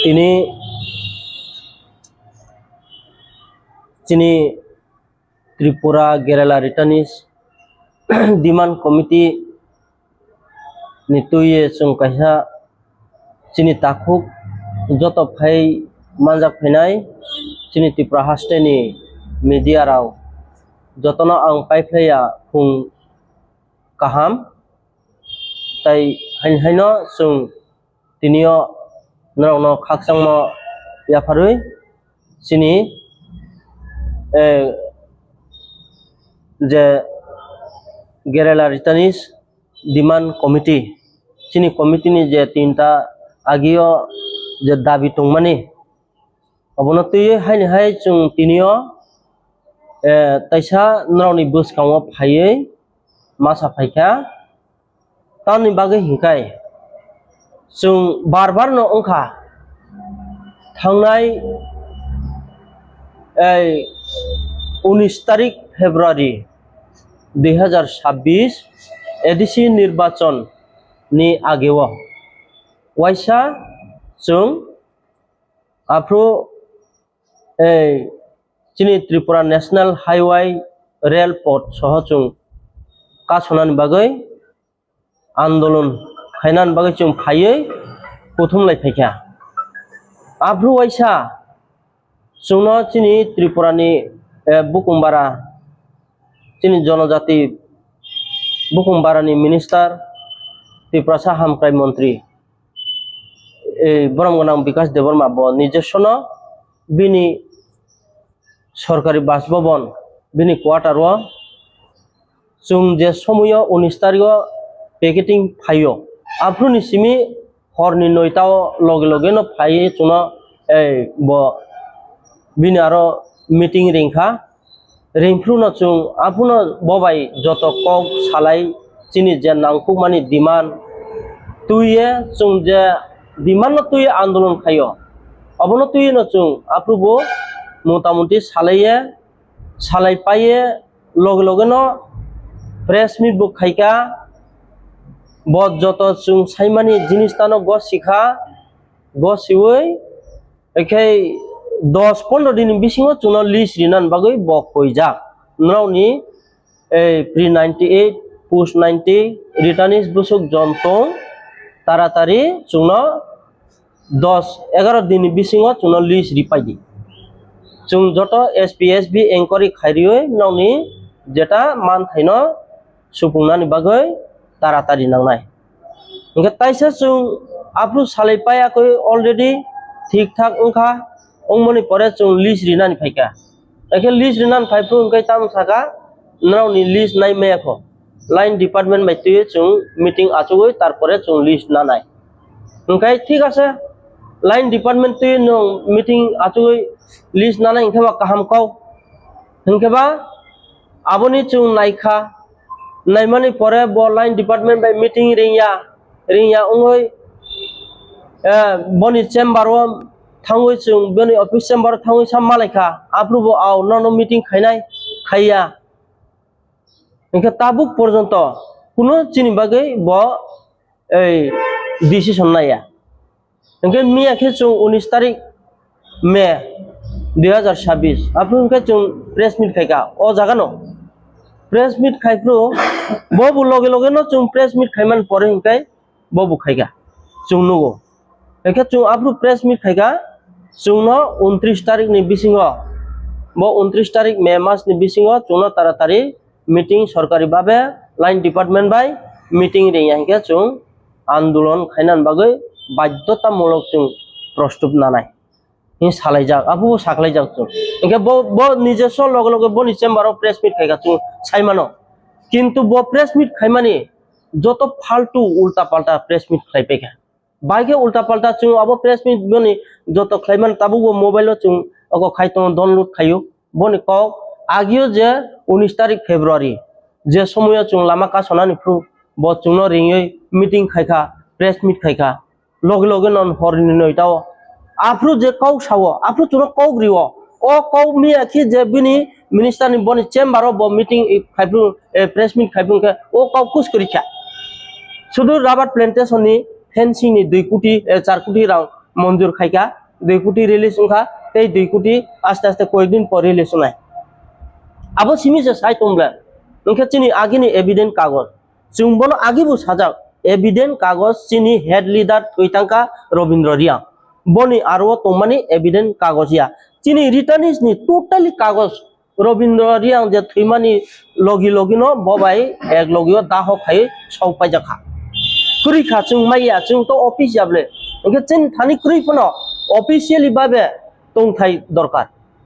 তিনি Tripura Kerala রিটার্নিস demand committee नि तुये जों कायसा चिनि ताखुक जत फाय मानजाक फैनाय चिनि त्रिपुरा हास्टेनि मीडिया राव जतनो आं पाइफ्लाया फुं काहाम ताई हाइनो जों तिनियो नरावनो खाकसांमो याफारुय चिनि जे केराला रिटार्निस डिमांड कमिटी चिनि कमिटी नि जे तीनटा आगियो जे दाबी दंमानि अबनतुयै हाय जों तिनियो ताइसा नरावनि बोसखाङो फायै मासा फायखा तानि बागै हिंखाय जों बार न अंखा थांनाय 19 तारिख फेब्रुआरी 2026 एडिसि निर्वाचन नि आगेव वाइसा जों आफ्रो चिनि त्रिपुरा नेशनल हाईवे रेलपथ सह जों कासनानि बागै आंदोलन खायनानि बागै जों फायै बुथुमलाय फैखा आफ्रो वाइसा जोंनो चिनि त्रिपुरानि बुकुमबारा चिनि जनजाति बुकुमबारानि मिनिस्टार त्रिपुरा साहा हामख्राय मंत्री बरमगोनां विकास देबर्मा ब निजेशन बिनि सरकारी बासभवन बिनि क्वार्टार जों जे समय 19 तारिख पेकेटिंग फायो आफ्रुनि सिमी हरनि 9टा लगे लगे न फाये चुना ब बिनि आरो मीटिंग रिंखा रिंफ्रुनो जों आफुनो बबाई जत कक सालाय चिनि जे नांखुक मानि डिमांड तुये जों जे डिमांड तुये आंदोलन खायो अबनो तुये न जों आफुबो मोटामुटी सालाय पाये लगे लगे न प्रेस मीट बो खायका ब जत जों साइमानि जिनिस तानो ग सिखा ग सिवै एखे 10-15 दिन बिसिङाव चुना लिस्ट रिनान बागै बक फैजा नरावनि प्री 98 पोस्ट 90 रिटार्निस बुसुक जंतों तारातारि चुना 10-11 दिन बिसिङाव चुना लिस्ट रिपाइदि जों जत एसपीएसबी एंकरी खायरियै नरावनि जेटा मान थाइनो सुफुंनानि बागै तारातारि नांनाय ओंखे ताइसा जों आफ्रु सालायपायाखै अलरेडी ठीक ठाक ओंखा ओंमनि परे जों लिस्ट रिनानि फायका एखे लिस्ट रिनानि फायफ्रु ओंखाय ताम साका नरावनि लिस्ट नाय मेयाखो लाइन डिपार्टमेंट बायतुयै जों मीटिंग आचुगै तारपरे जों लिस्ट नानाय ओंखाय ठीक आसे लाइन डिपार्टमेंट तुय नो मीटिंग आचुगै लिस्ट नानाय ओंखायबा काहाम काव ओंखायबा आबनि जों नायखा नायमानि परे ब लाइन डिपार्टमेंट बाय मीटिंग रिंया ओंगै बनि चेम्बार थांगै जों बनि ऑफिस चेम्बार थांगै साम मालायखा आप्रुबो आव न मीटिंग खाया इनके ताबुक पर्यंत कुनो चिनि बागै ब डिसिशन नाया इनके मियाखे जों 19 तारिख मे 2026 आप्रु इनके जों प्रेस मीट खायका ओ जागानो प्रेस मीट खायफ्रु बबु लगे लगे न जों प्रेस मीट खायमान परे इनके बबु खायगा जों नुगो इनके जों आप्रु प्रेस मीट खायगा जोंनो 29 तारिख नि बिसिङाव ब 29 तारिख मे मास नि बिसिङाव जोंनो तारातारि मीटिंग सरकारी भाबे लाइन डिपार्टमेंट बाय मीटिंग रिंया इनके जों आंदोलन खायनान बागै बाध्यतामूलक जों प्रस्तुत नानाय इन सालायजाक आफु साखलायजाक जों इनके ब निजेस लगे लगे ब नि चेम्बाराव प्रेस मीट खायगा जों साइमानो किन्तु ब प्रेस मीट खायमानि जत फालतू उल्टा पाल्टा प्रेस मीट खायपेखा बाइके उल्टा पाल्टा जों अब प्रेस मीट बनि जत खायमान ताबुबो मोबाइल जों अको खायतो डाउनलोड खायो बनि क आगियो जे 19 तारिख फेब्रुआरी जे समय जों लामा कासनानि फ्रु ब जोंनो रिङै मीटिंग खायखा प्रेस मीट खायखा लगे लगे नन हरनि 9टा आफ्रु जे काव सावो आफ्रु जोंनो काव ग्रिवो ओ काव मियाखि जे बिनि मिनिस्टार नि बनि चेम्बार ब मीटिंग खायफ्रु प्रेस मीट खायफ्रु के ओ काव कुस करिखा सुदु राबार प्लांटेशन नि फेंसिंग नि 2 कोटी 4 कोटी रां মঞ্জুর খাইকা 2 কোটি রিলিজ উনখা এই 2 কোটি আস্তে আস্তে কয়েকদিন পর রিলিজ নাই আবো সিমিছে সাই তোমরা উনখা চিনি আগিনি এভিডেন্ট কাগজ চুম্বনো আগিবু সাজাও এভিডেন্ট কাগজ চিনি হেড লিডার থইতাঙ্কা রবীন্দ্র রিয়া বনি আরো তোমানি এভিডেন্ট কাগজিয়া চিনি রিটার্নিস নি টোটালি কাগজ রবীন্দ্র রিয়া যে থইমানি লগি লগিনো ববাই এক লগিও দাহ খাই সাউ পাইজাখা কুরিখা চুং মাইয়া চুং তো অফিস যাবলে ওকে চিন থানি কুরিফনো অফিসিয়ালি ভাবে টংথাই দরকার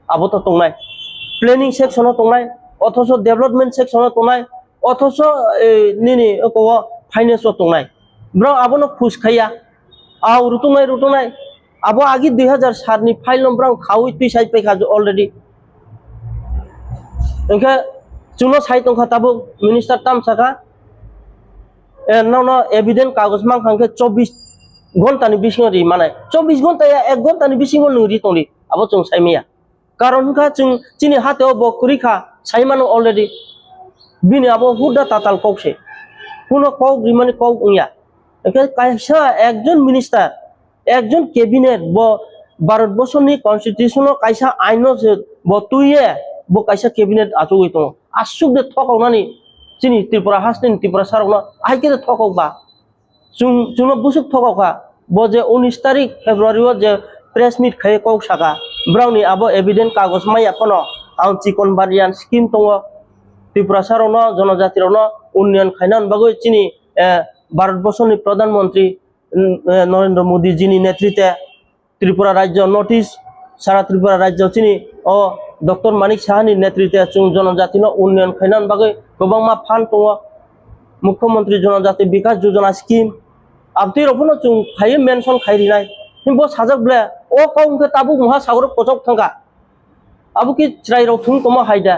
আবো তো টংনাই প্ল্যানিং সেকশনও টংনাই অথচ ডেভেলপমেন্ট সেকশনও টংনাই অথচ নিনি ও ফাইন্যান্সও টংনাই ব্র আবনো খুশ খাইয়া আও রুটুনাই আবো আগি 2007 नि फाइल नम्बर खाउइ तुइ साइ पैखा अलरेडी ओंखे चुनो साइ तंखा ताबो मिनिस्टार ताम साका न एविडेंट कागज मान खांखे 24 घंटा नि बिसिङो रि माने 24 घंटा या 1 घंटा नि बिसिङो नुरि तंरि आबो जों साइमिया कारण का जों चिनि हातेও बकुरिखा साइमानो अलरेडी बिनि आबो हुदा ताताल कौसे কোনো কও রিমানি কও ইয়া ওকে কাইসা একজন মিনিস্টার একজন ক্যাবিনেট ভারতবর্ষনি কনস্টিটিউশন কাইসা আইন তুইয়ে কাইসা ক্যাবিনেট আচুই তো আসুক দে থকাউনানি চিনি ত্রিপুরা হাসনি ত্রিপুরা সারকনা আইকে থকাউবা চুন বুসুক থকাউকা যে 19 তারিখ ফেব্রুয়ারিও যে প্রেস মিট খাই কৌ সাকা ব্রাউনি আবো এভিডেন্ট কাগজ মাইয়া কোনো আং চিকন বারিয়ান স্কিম দङ ত্রিপুরা সারকনা জনজাতিরনো উন্নয়ন খাইনান বাগৈ চিনি ভারতবর্ষনি প্রধানমন্ত্রী নরেন্দ্র মোদী যিনি নেতৃত্বে ত্রিপুরা রাজ্য নটিস সারা ত্রিপুরা রাজ্য চিনি ও ডক্টর মানিক সাহানি নেতৃত্বে চুং জনজাতি উন্নয়ন খাইনান বাগৈ গোबांमा ফান্ড दङ মুখ্যমন্ত্রী জনজাতি বিকাশ যোজনা স্কিম আপতি রফনো চুং খাই মেনশন খাইরিনাই কিন্তু সাজাকब्ला ও কংকে তাবু মহা সাগর পচক থাকা আবু কি ত্রাই রথুং কম হাইদা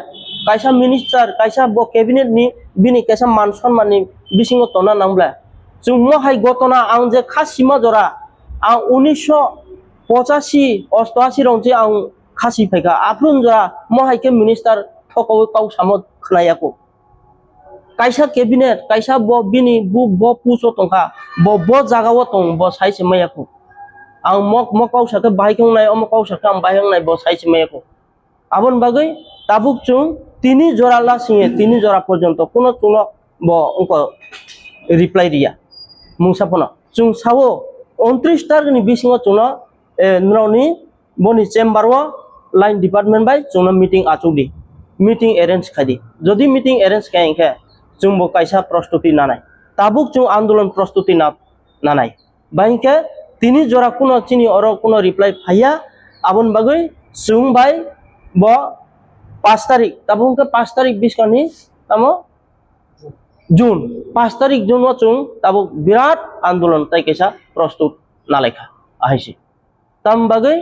কাইসা মিনিস্টার কাইসা ক্যাবিনেট नि बिनि काइसा मान सम्माननि बिसिङो तना नांब्ला जों महाय घटना आं जे खासिमा जरा आं 1985 88 रंजे आं खासि फाइका आफ्रुन जरा महायके मिनिस्टार थकौ काउ सामत खनायाको काइसा कैबिनेट काइसा बिनि पुसो तंखा जागाव तं साइसे मायाको आं मक काउसाके बाहायखांनाय काउसाके आं बाहायखांनाय साइसे मायाको आबन बागै ताबुक जों 3 जरा लासिङे 3 जरा पर्यन्त कोनो चुनो अंक रिप्लाय दिया मुसाफना जों सावो 29 तारिखनि बिसिङो चुनो नरनि बनि चेम्बारव लाइन डिपार्टमेंट बाय चुनो मीटिंग आचुदि मीटिंग अरेंज खादि जदि मीटिंग अरेंज खायखे जों काइसा प्रस्तुति नानाय ताबुक जों आंदोलन प्रस्तुति नानाय बायके 3 जरा कोनो चिनि अर कोनो रिप्लाय फाया आबन बागै जों बाय 5 तारिख ताबुक 5 तारिख बिसकानि तामो जून 5 तारिख जून चुं ताबुक बिराट आंदोलन ताइकेसा प्रस्तुत नालायखा आहायसे ताम बागै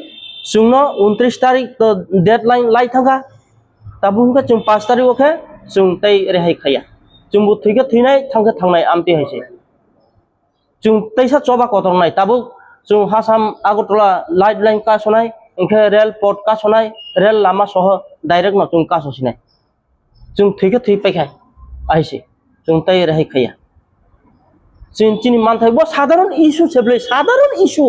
जोंनो 29 तारिख तो डेडलाइन लाई थांगा ताबुक जों 5 तारिख ओके जों तै रेहाय खाया जोंबो थैके थैनाय थांके थांनाय आमति हायसे जों तैसा चबा कतरनाय ताबुक जों हासाम आगरतला लाइट लाइन का सनाय ओंखे रेल पोर्ट का सनाय रेल लामा सह डाइरेक्ट न जों का ससिनाय जों थैके थै पाइखाय आहायसे जों तै रेहाय खाया चिनि मानथाय साधारण इश्यू सेबले साधारण इश्यू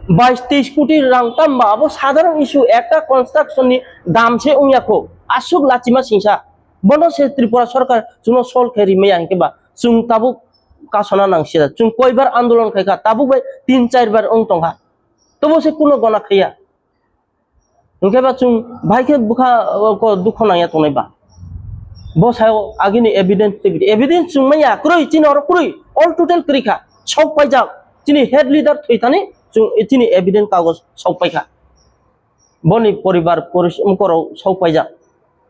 22-23 कोटी रां तामबा अब साधारण इश्यू একটা কনস্ট্রাকশনनि दामसे उयाखौ आसुक लाचिमा सिंसा बनो से त्रिपुरा सरकार जुनो सल खेरि मैया केबा जों ताबुक कासना नांसिया जों कयबार आंदोलन खायखा ताबुक बाय 3-4 बार ओं तंगा तबो से कुनो गना खैया ओंकेबा जों भाइके बुखा को दुख नाया तंनायबा बसायो आगिनि एविडेंस जों मैया कुरै चिनि अर कुरै ऑल टोटल करिखा सब पाइजा चिनि हेड लिडार थैथानि जों चिनि एविडेंस कागज सब पाइखा बनि परिवार परिश्रम करो सब पाइजा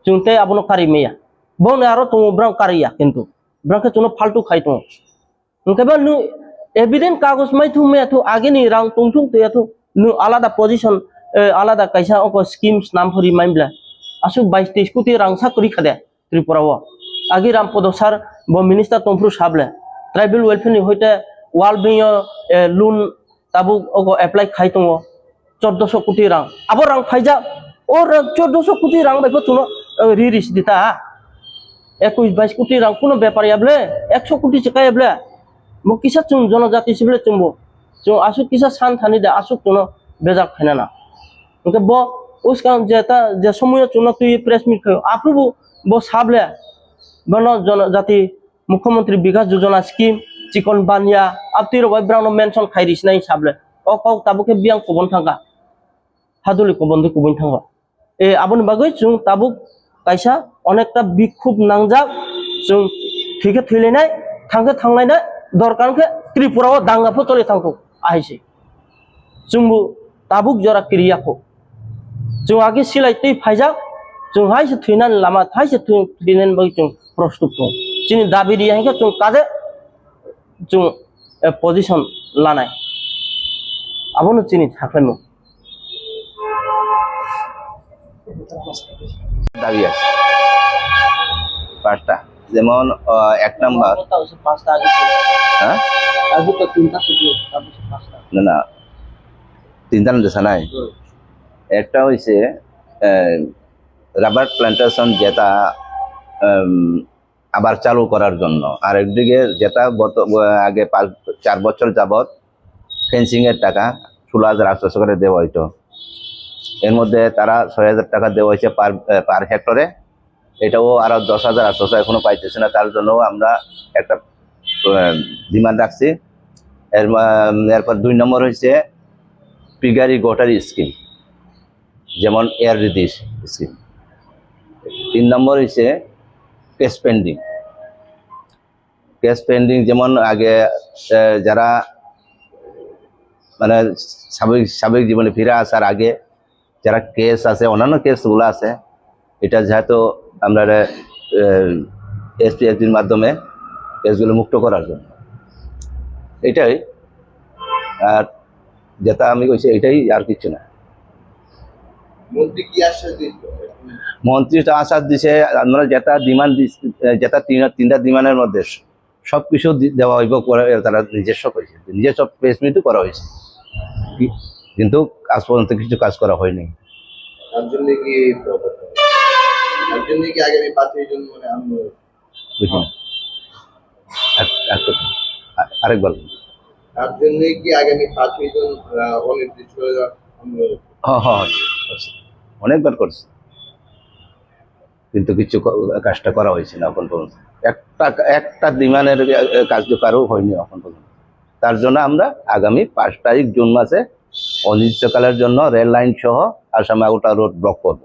जों तै आबनो कारि मैया बने आरो तो ब्रां कारिया किन्तु ब्रांके जों फालतु खायतो ओंकेबा नु एविडेंस कागज माइथु मैयाथु आगिनि रां तंथुं तैयाथु नु आलादा पोजीशन आलादा काइसा अको स्कीम्स नाम फरि माइब्ला आसु 22-23 कोटी रां साकरि खादे त्रिपुराव आगि रामपद सार ब मिनिस्टार तंफ्रु साबले ट्राइबल वेलफेयर नि होइते वाल बियो लोन ताबु अको एप्लाई खायतो 1400 कोटी रां आबो रां फाइजा और 1400 कोटी रां बायबो तुनो रिरिस दिता 21-22 कोटी रां कोनो व्यापारियाब्ले 100 कोटी चकायाब्ले मो किसा चुं जनजाति सिबले चुंबो जों आसुक किसा सान थानी दे आसुक जों बेजाक खाना ना उनके बो उसका जेता जे समय चुना तु ये प्रेस मीट खयो आप्रबु बो साबले बनो जन जाति मुख्यमंत्री विकास योजना स्कीम चिकन बानिया आपतिर वाइ ब्राउन मेंशन खाइरिस नाइ साबले ओ कौ ताबुके बियां कबन थांगा हादुलि कबन कुबुन थांगा ए आबुन बागै जों ताबुक कायसा अनेकटा बिखुब नांजाब जों थेके थैलायनाय थांगे थांलायनाय दरकारके त्रिपुराव दांगाफोर चले थांगौ आइसे जोंबो ताबुक जरा क्रियाखौ जों आगे सिलाय तै फाइजाक जों हाइसे थैनानै लामा हाइसे थैनानै बागै जों प्रस्तुत दं जोंनि दाबि दियाखौ जों काजे जों पजिशन लानाय आबुनो जोंनि थाखायनो দাবি আছে পাঁচটা, যেমন এক নাম্বার, হ্যাঁ না না তিনটা দেশা নাই, একটা হয়েছে রাবার প্ল্যান্টেশন যেটা আবার চালু করার জন্য, আর একদিকে যেটা আগে 4 বছর যাবৎ ফেন্সিং এর টাকা 16,800 করে দেওয়া হইতো, এর মধ্যে তারা 6,000 টাকা দেওয়া হয়েছে পার হেক্টরে, এটাও আরো 10,800 এখনো পাইতেছে না। তার জন্য আমরা একটা ডিমান্ড রাখছি। এরপর 2 নম্বর হয়েছে পিগারি গটারি স্কিম, যেমন এয়ার রিদিস স্কিম। 3 নম্বর হয়েছে ক্যাশ পেন্ডিং, যেমন আগে যারা মানে স্বাভাবিক জীবনে ফিরে আসার আগে যারা কেস আছে, অন্যান্য কেসগুলো আছে, এটা যেহেতু আমরা এসপিএসপির মাধ্যমে কেসগুলো মুক্ত করার জন্য, এটাই। আর যেটা আমি কইছি এটাই, আর কিছু না। মন্ত্রী তো আশ্বাস দিছে আমরা যেটা ডিমান্ড যেটা তিনটা ডিমান্ডের মধ্যে সবকিছু দেওয়া হইব, তারা নিজস্ব কইছে, নিজস্ব প্রেস মিটও করা হয়েছে, কিন্তু আজ পর্যন্ত কিছু কাজ করা হয়নি। আরেকবার অনেকবার করছে, কিন্তু কিছু কাজটা করা হয়েছে না এখন পর্যন্ত। একটা ডিমান্ডের কার্যকারও হয়নি এখন পর্যন্ত। তার জন্য আমরা আগামী 5 তারিখ জুন মাসে অনির্দিষ্টকালের জন্য রেল লাইন সহ আসাম আউটার রোড ব্লক করব।